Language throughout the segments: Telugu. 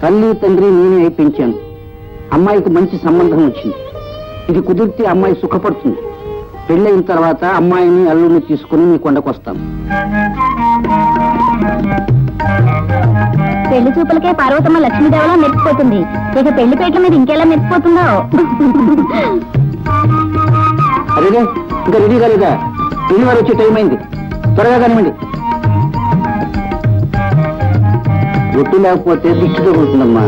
తల్లి తండ్రి నేనే పెంచాను. అమ్మాయికి మంచి సంబంధం వచ్చింది. ఇది కుదిరితే అమ్మాయి సుఖపడుతుంది. పెళ్ళైన తర్వాత అమ్మాయిని అల్లుడిని తీసుకుని మీ కొండకు వస్తాం. పెళ్లి చూపులకే పార్వతమ్మ లక్ష్మీదేవలా మెరిసిపోతుంది. ఇక పెళ్లి పేట్ల మీద ఇంకెలా మెరిసిపోతుందో. అదేగా ఇంకా రెడీ కాలేదా? పెళ్లి వారు వచ్చే టైం అయింది. త్వరగా కానివ్వండి. ఒట్టు లేకపోతే దిష్టి తగులుతుందమ్మా.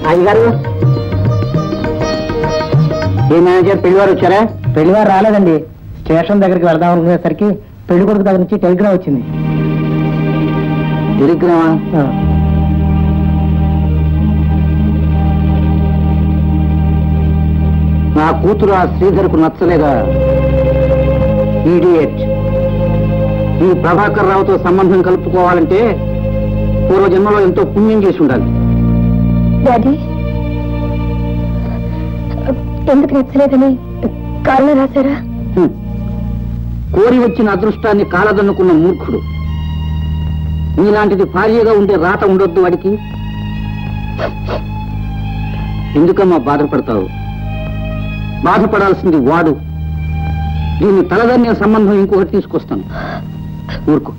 అయ్యగారు, ఏ మేనేజర్ పెళ్లివారు వచ్చారా? పెళ్లివారు రాలేదండి. స్టేషన్ దగ్గరికి వెళ్దాం అనుకునేసరికి పెళ్లి కొడుకు దగ్గర నుంచి టెలిగ్రామ్ వచ్చింది. టెలిగ్రామా? నా కూతురు ఆ శ్రీధర్కు నచ్చలేదా? ఈడియట్. ఈ ప్రభాకర్ రావుతో సంబంధం కలుపుకోవాలంటే పూర్వజన్మలో ఎంతో పుణ్యం చేసి ఉండాలి. డాడీ, ఎందుకు నచ్చలేదని కారణం రాశారా? కోరి వచ్చిన అదృష్టాన్ని కాలదన్నుకున్న మూర్ఖుడు. నీలాంటిది భార్యగా ఉండే రాత ఉండొద్దు వాడికి. ఎందుకమ్మా బాధపడతావు? బాధపడాల్సింది వాడు. దీన్ని తలదన్నే సంబంధం ఇంకొకటి తీసుకొస్తాను. ఊరుకో.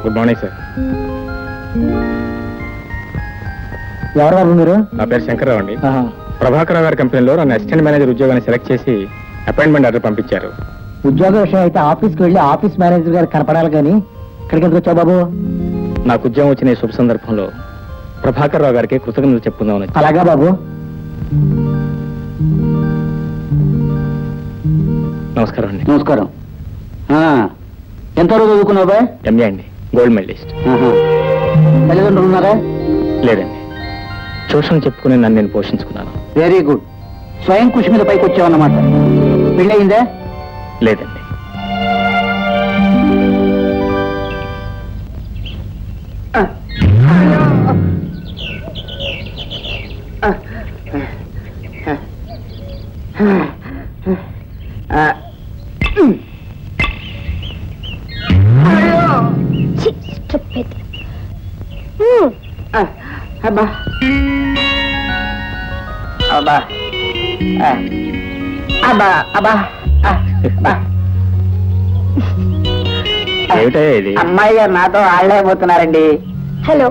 Good morning sir. ఎవరు బాబు మీరు? నా పేరు శంకర్రావు అండి. ప్రభాకర్ గారి కంపెనీలో నన్ను అసిస్టెంట్ మేనేజర్ ఉద్యోగాన్ని సెలెక్ట్ చేసి అపాయింట్మెంట్ ఆర్డర్ పంపించారు. ఉద్యోగ విషయం అయితే ఆఫీస్కి వెళ్ళి ఆఫీస్ మేనేజర్ గారు కనపడాలి కానీ ఇక్కడికి ఎందుకు వచ్చావు బాబు? నాకు ఉద్యోగం వచ్చిన ఈ శుభ సందర్భంలో ప్రభాకర్ రావు గారికి కృతజ్ఞతలు చెప్పుకుందామని. అలాగా బాబు. నమస్కారం అండి. నమస్కారం. ఎంతవరకు చదువుకున్నావు బాయ్? ఎంఏ అండి, గోల్డ్ మెడలిస్ట్. తల్లిదండ్రులు ఉన్నారా? లేదండి, ట్యూషన్ చెప్పుకుని నన్ను నేను పోషించుకున్నాను. Very good. స్వయం కృషి మీద పైకి వచ్చావన్నమాట. పెళ్ళయిందా? లేదండి. అబ్బా అబ్బా అబ్బా అబ్బా అబ్బా. ఏమిటా ఇది? అమ్మాయి గారు నాతో ఆడలేకపోతున్నారండి. Hello.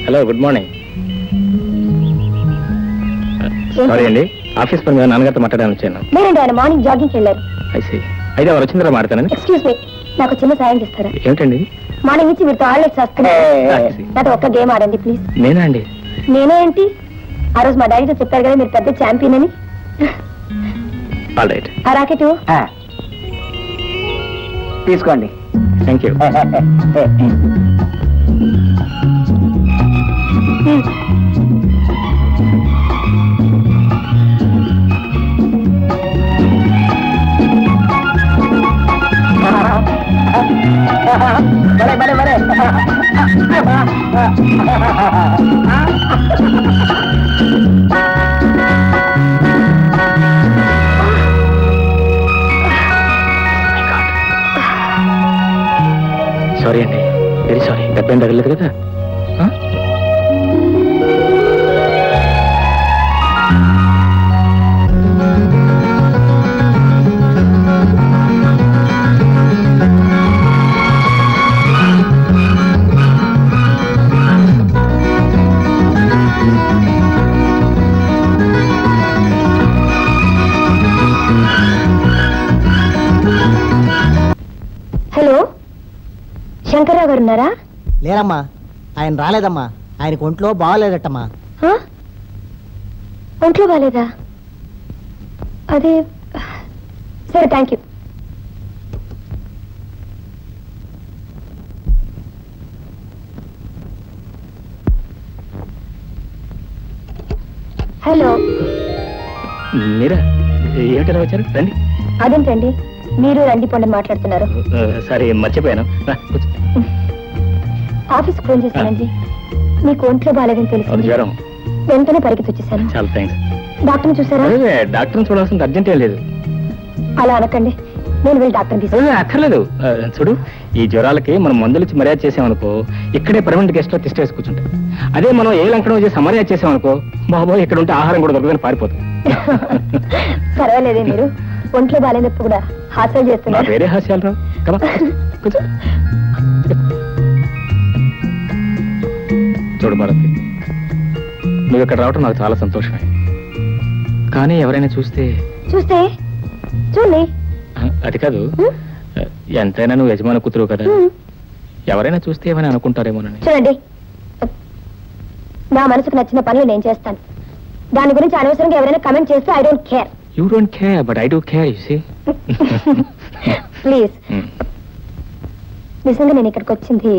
Hello, good morning. Sorry అండి, ఆఫీస్ పని మీద నాన్నగారితో మాట్లాడాలని వచ్చాను. లేదండి, ఆయన మార్నింగ్ జాగింగ్కి వెళ్ళారు. అయితే వారు వచ్చిన తర్వాత మాట్లాడానండి. ఎక్స్క్యూజ్ మీ, నాకు చిన్న సాయం చేస్తారా? ఏమిటండి? మార్నింగ్ నుంచి మీరుతో ఆడలేదు చేస్తున్నారు. నాతో ఒక్క గేమ్ ఆడండి ప్లీజ్. నేనా అండి? నేనే ఏంటి, ఆ రోజు మా డాడీతో చెప్పారు కదా మీరు పెద్ద ఛాంపియన్ అని. All right. ఆ రాకెట్ తీసుకోండి. Thank you. భలే భలే భలే. సారీ అండి, వెరీ సారీ. దెబ్బేం తగలేదు కదా? హలో, శంకర్రావు గారు ఉన్నారా? లేరమ్మా, ఆయన రాలేదమ్మా. ఆయనకు ఒంట్లో బాగాలేదట్టమ్మా. ఒంట్లో బాగాలేదా? అదే, సరే థ్యాంక్ యూ. హలో. మీరా? ఏమిటలా వచ్చారు? రండి. అదేంటండి మీరు రండి పొండి మాట్లాడుతున్నారు? సరే, మర్చిపోయాను. ఆఫీస్కి ఫోన్ చేశానండి. మీకు ఒంట్లో బాగాలేదని అది తెలుసు. జ్వరం. వెంటనే పరిగెత్తి వచ్చేసాను. చాలా థ్యాంక్స్. డాక్టర్ని చూసారా? డాక్టర్ని చూడాల్సిన అర్జెంట్ ఏం లేదు. అలా అనకండి, నేను వెళ్ళి డాక్టర్ని తీసుకుని. అక్కర్లేదు. చూడు, ఈ జ్వరాలకి మనం మందులు ఇచ్చి మర్యాద చేసామనుకో ఇక్కడే పర్మనెంట్ గెస్ట్ లో తిష్ట వేసి కూర్చుంటాం. అదే మనం ఏ లంకడం చేసి మర్యాద చేసామనుకో బాబోయ్ ఇక్కడ ఉంటే ఆహారం కూడా దొరకదని పారిపోతాం. పర్వాలేదే, మీరు ఒంట్లో బాగాలేనప్పుడు కూడా హాస్యం చేస్తున్నారు. వేరే హాస్యాలు రావు కదా. చూడు భారతి, నువ్వు ఇక్కడ రావటం నాకు చాలా సంతోషమే. కానీ ఎవరైనా చూస్తే చూడండి. అది కాదు, ఎంతైనా నువ్వు యజమాన కూతురు కదా, ఎవరైనా చూస్తే ఏమైనా అనుకుంటారేమోనని. చూడండి, నా మనసుకు నచ్చిన పనులు నేను చేస్తాను. దాని గురించి అనవసరంగా ఎవరైనా కమెంట్ చేస్తే I don't care. You don't care but I do care, you see. Please, నిజంగా నేను ఇక్కడికి వచ్చింది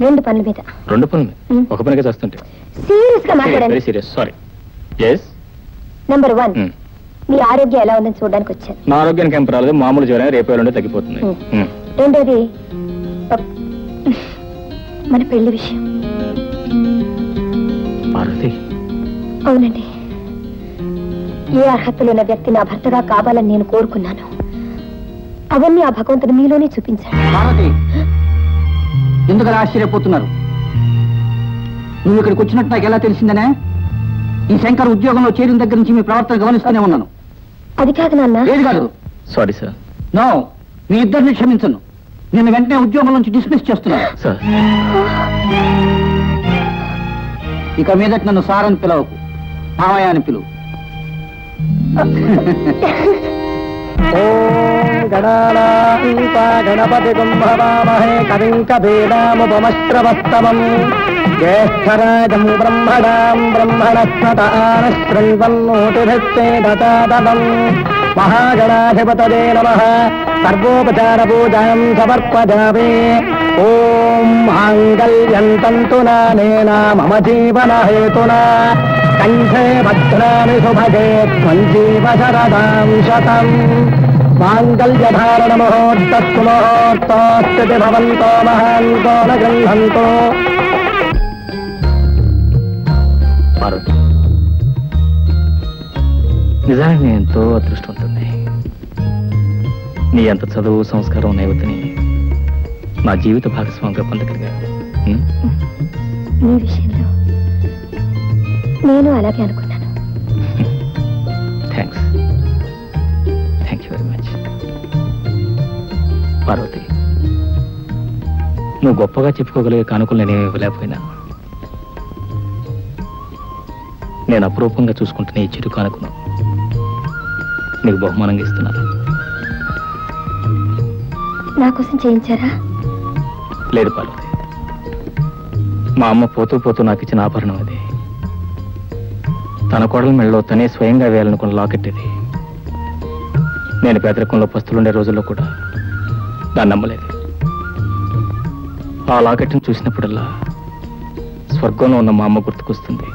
2 పనుల మీద. 2 పనులు? ఒక పనిగా చేస్తుంటే సీరియస్ గా మాట్లాడండి. Very serious, sorry. Yes. Number 1, మీ ఆరోగ్యం ఎలా ఉందని చూడడానికి వచ్చాను. నా ఆరోగ్యానికి ఏం పర్వాలేదు, మామూలు జ్వరం, రేపు ఎల్లుండి తగ్గిపోతుంది. రెండోది, మన పెళ్లి విషయం. పార్వతి. అవునండి, ఏ అర్హతలు ఉన్న వ్యక్తి నా భర్తగా కావాలని నేను కోరుకున్నాను. అవన్నీ ఆ భగవంతుడు మీలోనే చూపించాడు. పార్వతి, ఎందుకలా ఆశ్చర్యపోతున్నారు? నువ్వు ఇక్కడికి వచ్చినట్టు నాకు ఎలా తెలిసిందనే? ఈ శంకర్ ఉద్యోగంలో చేరిన దగ్గర నుంచి మీ ప్రవర్తన గమనిస్తూనే ఉన్నాను. అది కాదు నాన్న. ఏది కాదు? Sorry sir. నో, మీ ఇద్దరిని క్షమించను. నిన్ను వెంటనే ఉద్యోగం నుంచి డిస్మిస్ చేస్తున్నాను. సార్, ఇక మీదట నన్ను సార్ అని పిలవకు, మామయ్య అని పిలువు. గణపతి కుంభవామహే కవిం కవీనాముపమశ్రవస్తవం జ్యేష్ఠరాజం బ్రహ్మణాం బ్రహ్మణస్పతాన శృణ్వన్నోతిభిశ్చేదతాదవం మహాగణాధిపతయే నమః. సర్వోపచార పూజాం సమర్పయామి. ఓం మాంగళ్యం తంతునానేన మమ జీవన హేతునా కంఠే భద్రామి శుభగే త్వం జీవ శరదాం శతం. మాంగళ్యధారణ ముహూర్తస్తు ముహూర్తోస్థితి భవంతో మహాంతో న గృహంతో. పార్వతి, నిజానికి నేను ఎంతో అదృష్టవంతుడిని. నీ అంత చదువు, సంస్కారం ఉన్న యువతిని నా జీవిత భాగస్వామిగా పొందగలిగాను. మీ విషయంలో నేను అలాగే అనుకున్నాను. Thanks, thank you very much. Parvati, నువ్వు గొప్పగా చెప్పుకోగలిగే కానుకలు నేనేమి ఇవ్వలేకపోయినా నేను అపురూపంగా చూసుకుంటున్న ఈ చిరు కానుకను నీకు బహుమానంగా ఇస్తున్నాను. నా కోసం చేయించారా? లేదు పార్వతి, మా అమ్మ పోతూ పోతూ నాకు ఇచ్చిన ఆభరణం అది. తన కోడల మెళ్ళలో తనే స్వయంగా వేయాలనుకున్న లాకెట్ ఇది. నేను పేదరికంలో పస్తులుండే రోజుల్లో కూడా దాన్ని నమ్మలేదు. ఆ లాకెట్ని చూసినప్పుడల్లా స్వర్గంలో ఉన్న మా అమ్మ గుర్తుకొస్తుంది,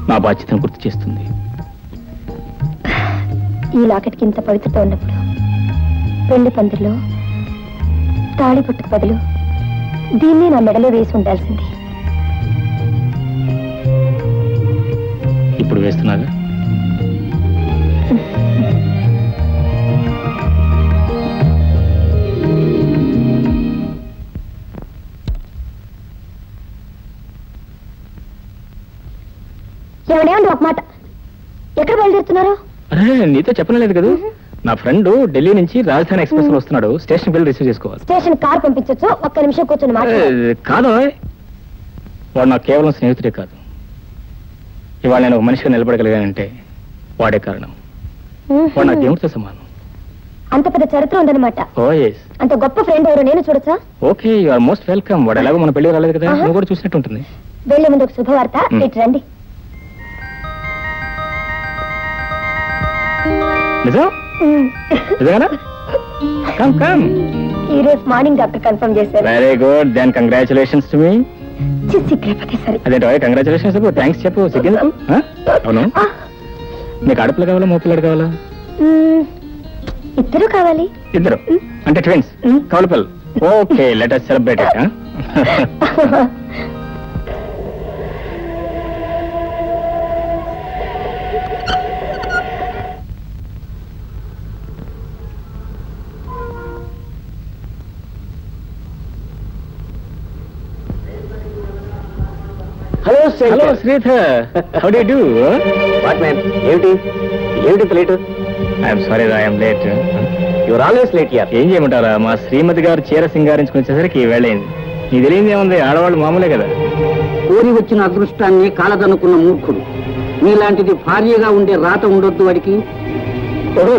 నా బాధ్యతను గుర్తు చేస్తుంది. ఈ లాకెట్కి ఇంత పవిత్రత ఉన్నప్పుడు పెళ్లి పందిరిలో తాళి పట్టుకు బదులు దీన్ని నా మెడలో వేసి ఉండాల్సింది. ఇప్పుడు వేస్తున్నాగా. ఏమన్నా ఒక మాట, ఎక్కడ బయలుదేరుతున్నారు? అరే, నీతో చెప్పలేదు కదా. నా ఫ్రెండ్ ఢిల్లీ నుంచి రాజధాని ఎక్స్ప్రెస్ లో వస్తున్నాడు. స్టేషన్ బిల్ రిసీవ్ చేసుకోవాలి. స్టేషన్ కార్ పంపించొచ్చు, ఒక్క నిమిషం కూర్చొని కాదు, వాడు నాకు కేవలం స్నేహితుడే కాదు. ఇవాళ నేను ఒక మనిషిగా నిలబడగలిగానంటే వాడే కారణం. వాడు నా దేవుడితో సమానం. అంత పెద్ద చరిత్ర ఉందన్నమాట. Oh yes. అంత గొప్ప ఫ్రెండ్ ఎవరు, నేను చూడచ్చా? Okay, you are most welcome. వాడు ఎలాగో మన పెళ్లి రాలేదు కదా, నువ్వు కూడా చూసినట్టు ఉంటుంది. వెళ్లే ముందు ఒక శుభవార్త, ఇటు రండి. నిజం? నిజంగానా? Come come. ఈ రోజు మార్నింగ్ డాక్టర్ కన్ఫర్మ్ చేశారు. Very good, then congratulations to me. సరే. అదేంటో కంగ్రాచులేషన్స్ చెప్పు, థ్యాంక్స్ చెప్పు. అవును, నీకు ఆడపిల్ల కావాలా, మోపిల్లడు కావాలా? ఇద్దరు కావాలి. ఇద్దరు అంటే ట్విన్స్, కౌలపిల్ల. Okay, let us celebrate it. Hello Sridhar, how do you do? What man, ఏమిటి late? I'm sorry, I'm late. Your always late యార్. ఏం చేయమంటారా, మా శ్రీమతి గారు చీర సింగారించుకుని వచ్చేసరికి వేళైంది. నీ తెలియదు ఏముంది, ఆడవాళ్ళు మామూలే కదా. కోరి వచ్చిన అదృష్టాన్ని కాలదనుకున్న మూర్ఖుడు. నీలాంటిది భార్యగా ఉండే రాత ఉండొద్దు వాడికి.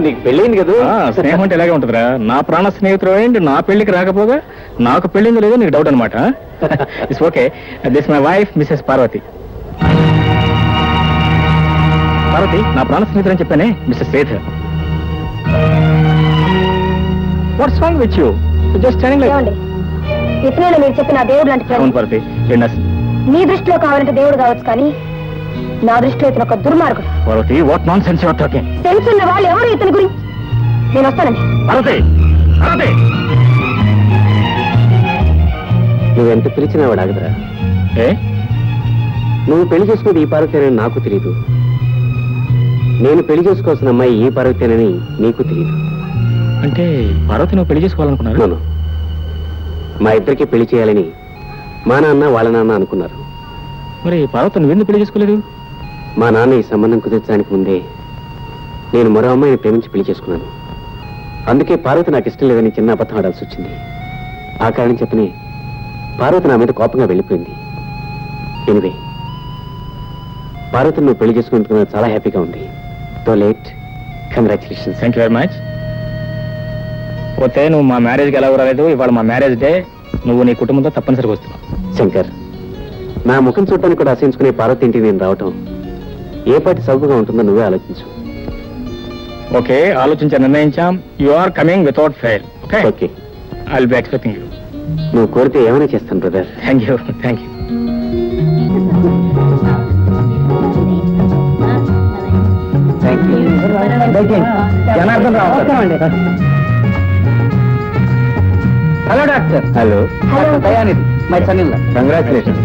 నీకు పెళ్ళైంది కదా? స్నేహం అంటే ఇలాగే ఉంటుందిరా. నా ప్రాణ స్నేహితుడు ఏంటి, నా పెళ్లికి రాకపోగా నాకు పెళ్ళింది లేదో నీకు డౌట్ అనమాట. It's okay. This my wife Mrs Parvati. Parvati నా ప్రాణ స్నేహితుడు అని చెప్పానే, Mr Sridhar. What's wrong with you? Just standing like. ఏమండి, ఇతనే మీరు చెప్పిన దేవుడు లాంటి అవును ఫ్రెండ్. పార్వతి, మీ దృష్టిలో కావాలంటే దేవుడు కావచ్చు, కానీ నా దృష్టిలో ఇతను ఒక దుర్మార్గుడు. Parvati, what nonsense your talking? Sense ఉన్న వాళ్ళు ఎవరు ఇతని గురించి? నేను వస్తానండి. పార్వతి, పార్వతి. నువ్వెంత పిలిచినా వాడు ఆగదురా. ఏ నువ్వు పెళ్లి చేసుకున్నది ఈ పార్వతేనని నాకు తెలియదు. నేను పెళ్లి చేసుకోవాల్సిన అమ్మాయి ఈ పార్వతేనని నీకు తెలియదు. అంటే పార్వతి నువ్వు పెళ్లి చేసుకోవాలనుకున్నారు? అవును. మా ఇద్దరికి పెళ్లి చేయాలని మా నాన్న వాళ్ళ నాన్న అనుకున్నారు. మరి పార్వతి నువ్వెందుకు పెళ్లి చేసుకోలేదు? మా నాన్న ఈ సంబంధం కుదిర్చడానికి ముందే నేను మరో అమ్మాయిని ప్రేమించి పెళ్లి చేసుకున్నాను. అందుకే పార్వతి నాకు ఇష్టం లేదని చిన్న అబద్ధం ఆడాల్సి వచ్చింది. ఆ కారణం చెప్పని పార్వతి నా మీద కోపంగా వెళ్ళిపోయింది. ఎనివే, పార్వతిని నువ్వు పెళ్లి చేసుకున్నందుకు నాకు చాలా హ్యాపీగా ఉంది. తో late, congratulations. Thank you very much. పోతే నువ్వు మా మ్యారేజ్కి ఎలా రాలేదు, ఇవాళ మా మ్యారేజ్ డే, నువ్వు నీ కుటుంబంతో తప్పనిసరిగా వస్తున్నావు. శంకర్, నా ముఖం చూడటానికి కూడా అసహించుకునే పార్వతి ఇంటికి నేను రావటం ఏ పాటి సౌకర్యంగా ఉంటుందో నువ్వే ఆలోచించు. ఓకే, ఆలోచించా, నిర్ణయించాం. You are coming without fail. Okay okay, I will be expecting you. నువ్వు కోరితే ఏమైనా చేస్తాను brother. Thank you, thank you. Janardhan Rao. Hello doctor. Hello, hello. Dayanidhi, my సన్నిల్. కంగ్రాచులేషన్.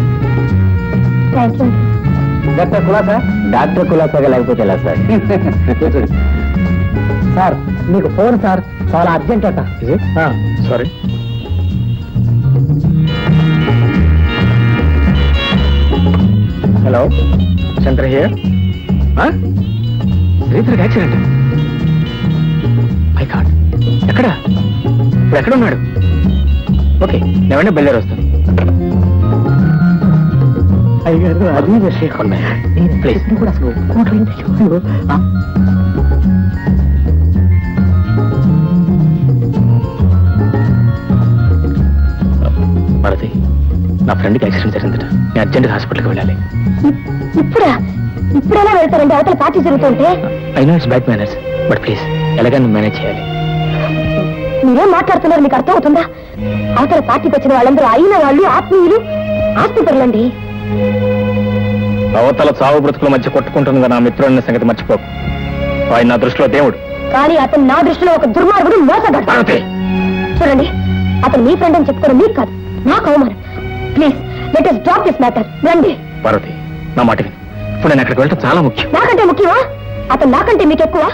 Thank you. డాక్టర్ కులాసా? డాక్టర్ కులాసాగా లేకపోతే ఎలా సార్? సార్ మీకు ఫోన్ సార్, చాలా అర్జెంట్ అట. సారీ. Hello, Shankar here. శ్రీధర్కి యాక్సిడెంట్. మై గాడ్, ఎక్కడ? ఇప్పుడు ఎక్కడ ఉన్నాడు? ఓకే, నేను వెంటనే బయలుదేరి వస్తాను. అయ్యారు అది విషయం. ప్లీజ్. కూడా అసలు భారతి, నా ఫ్రెండ్కి యాక్సిడెంట్ జరిగిందట. నేను అర్జెంట్గా హాస్పిటల్కి వెళ్ళాలి. ఇప్పుడా? ఇప్పుడెలా వెళ్తారండి? అవతల పార్టీ జరుగుతుంటే. I know it's bad manners, but please ఎలాగైనా నువ్వు మేనేజ్ చేయాలి. మీరేం మాట్లాడుతున్నారు మీకు అర్థం అవుతుందా? అవతల పార్టీకి వచ్చిన వాళ్ళందరూ అయిన వాళ్ళు, ఆత్మీయులు, ఆస్తిపరులండి. అవతల చావు బ్రతుకుల మధ్య కొట్టుకుంటుంది నా మిత్రుడిన సంగతి మర్చిపోకు. ఆయన నా దృష్టిలో దేవుడు, కానీ అతను నా దృష్టిలో ఒక దుర్మార్గుడు, మోసగాడు. భారతి. చూడండి, అతను మీ ఫ్రెండ్ అని చెప్పుకోవడం మీకు కాదు, నాకు అవమానం. Please let us drop this matter. రండి. భారతి, నా మాట విను. ఇప్పుడు నేను అక్కడికి వెళ్ళటం చాలా ముఖ్యం. నాకంటే ముఖ్యమా? అతను నాకంటే మీకు ఎక్కువ?